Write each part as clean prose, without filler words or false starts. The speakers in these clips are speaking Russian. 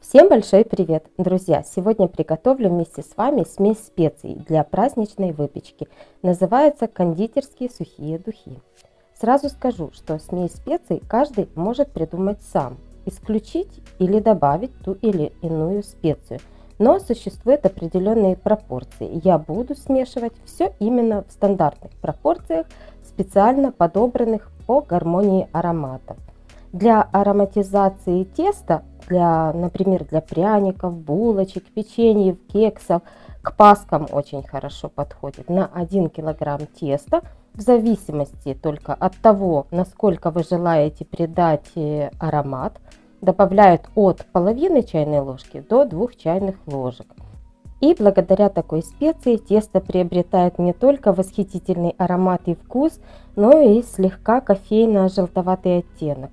Всем большой привет, друзья! Сегодня приготовлю вместе с вами смесь специй для праздничной выпечки. Называется кондитерские сухие духи. Сразу скажу, что смесь специй каждый может придумать сам, исключить или добавить ту или иную специю. Но существуют определенные пропорции. Я буду смешивать все именно в стандартных пропорциях, специально подобранных по гармонии ароматов. Для ароматизации теста, например, для пряников, булочек, печеньев, кексов, к паскам очень хорошо подходит. На 1 килограмм теста, в зависимости только от того, насколько вы желаете придать аромат, добавляют от половины чайной ложки до 2 чайных ложек. И благодаря такой специи тесто приобретает не только восхитительный аромат и вкус, но и слегка кофейно-желтоватый оттенок.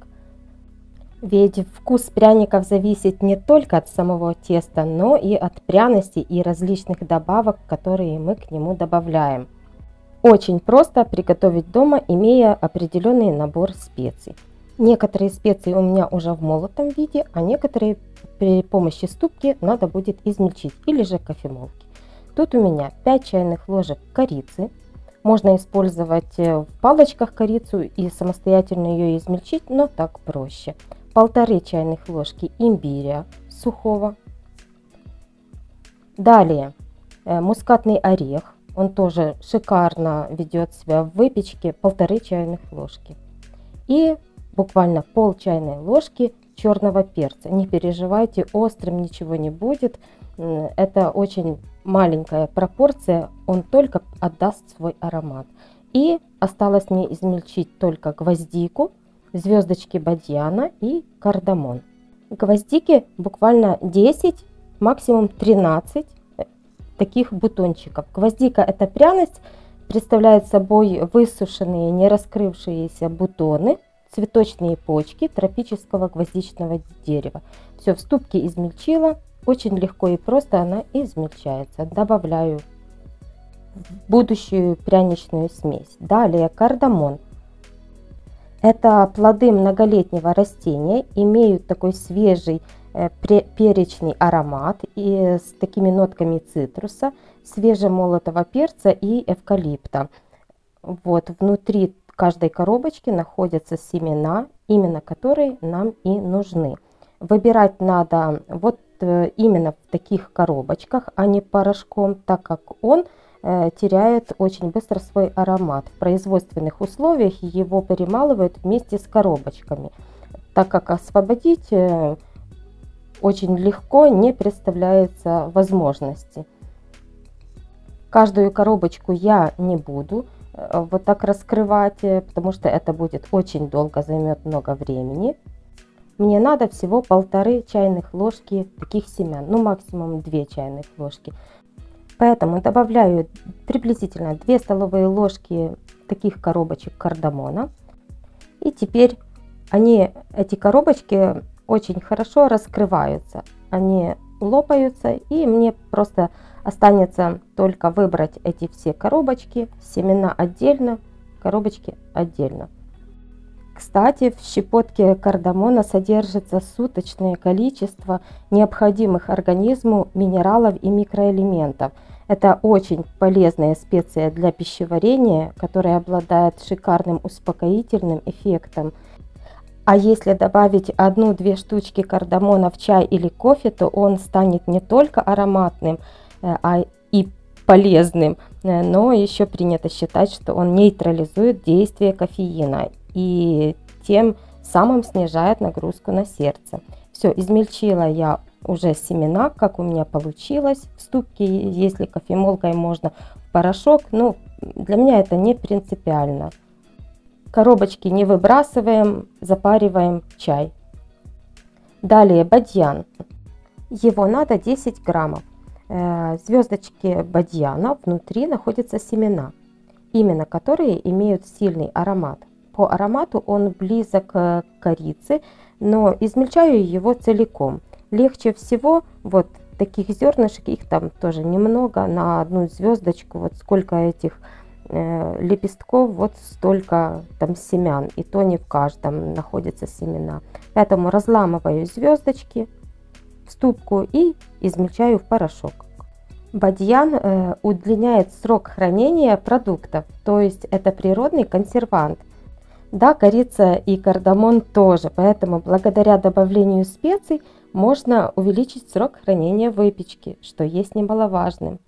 Ведь вкус пряников зависит не только от самого теста, но и от пряностей и различных добавок, которые мы к нему добавляем. Очень просто приготовить дома, имея определенный набор специй. Некоторые специи у меня уже в молотом виде, а некоторые при помощи ступки надо будет измельчить или же кофемолки. Тут у меня 5 чайных ложек корицы. Можно использовать в палочках корицу и самостоятельно ее измельчить, но так проще. 1,5 чайных ложки имбиря сухого. Далее мускатный орех, он тоже шикарно ведет себя в выпечке, 1,5 чайных ложки. И буквально пол чайной ложки черного перца. Не переживайте, острым ничего не будет, это очень маленькая пропорция, он только отдаст свой аромат. И осталось мне измельчить только гвоздику, звездочки бадьяна и кардамон. Гвоздики буквально 10, максимум 13 таких бутончиков. Гвоздика — это пряность, представляет собой высушенные, не раскрывшиеся бутоны, цветочные почки тропического гвоздичного дерева. Все в ступке измельчила, очень легко и просто она измельчается. Добавляю в будущую пряничную смесь. Далее кардамон. Это плоды многолетнего растения, имеют такой свежий перечный аромат и с такими нотками цитруса, свежемолотого перца и эвкалипта. Вот внутри каждой коробочки находятся семена, именно которые нам и нужны. Выбирать надо вот именно в таких коробочках, а не порошком, так как он теряет очень быстро свой аромат. В производственных условиях его перемалывают вместе с коробочками, так как освободить очень легко не представляется возможности. Каждую коробочку я не буду вот так раскрывать, потому что это будет очень долго, займет много времени. Мне надо всего 1,5 чайных ложки таких семян, ну максимум 2 чайных ложки. Поэтому добавляю приблизительно 2 столовые ложки таких коробочек кардамона. И теперь эти коробочки очень хорошо раскрываются. Они лопаются, и мне просто останется только выбрать эти все коробочки, семена отдельно, коробочки отдельно. Кстати, в щепотке кардамона содержится суточное количество необходимых организму минералов и микроэлементов. Это очень полезная специя для пищеварения, которая обладает шикарным успокоительным эффектом. А если добавить 1-2 штучки кардамона в чай или кофе, то он станет не только ароматным, а и полезным, но еще принято считать, что он нейтрализует действие кофеина и тем самым снижает нагрузку на сердце. Все, измельчила я уже семена, как у меня получилось в ступке, если кофемолкой можно в порошок, но для меня это не принципиально. Коробочки не выбрасываем, запариваем чай. Далее бадьян. Его надо 10 граммов. Звездочки бадьяна внутри находятся семена, именно которые имеют сильный аромат. По аромату он близок к корице, но измельчаю его целиком. Легче всего вот таких зернышек, их там тоже немного, на 1 звездочку, вот сколько этих лепестков, вот столько там семян, и то не в каждом находятся семена. Поэтому разламываю звездочки в ступку и измельчаю в порошок. Бадьян удлиняет срок хранения продуктов, то есть это природный консервант. Да, корица и кардамон тоже, поэтому благодаря добавлению специй можно увеличить срок хранения выпечки, что есть немаловажным.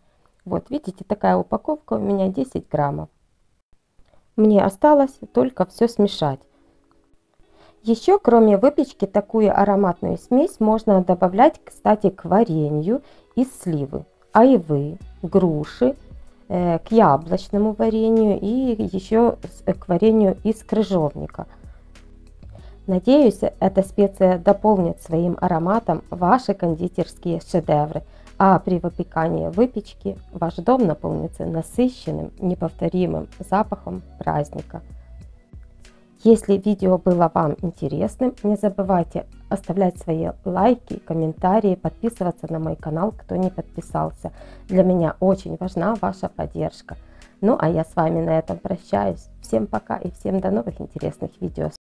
Вот видите, такая упаковка у меня 10 граммов. Мне осталось только все смешать. Еще кроме выпечки такую ароматную смесь можно добавлять, кстати, к варенью из сливы, айвы, груши, к яблочному варенью и еще к варенью из крыжовника. Надеюсь, эта специя дополнит своим ароматом ваши кондитерские шедевры, а при выпекании выпечки ваш дом наполнится насыщенным, неповторимым запахом праздника. Если видео было вам интересным, не забывайте оставлять свои лайки, комментарии, подписываться на мой канал, кто не подписался. Для меня очень важна ваша поддержка. Ну а я с вами на этом прощаюсь. Всем пока и всем до новых интересных видео.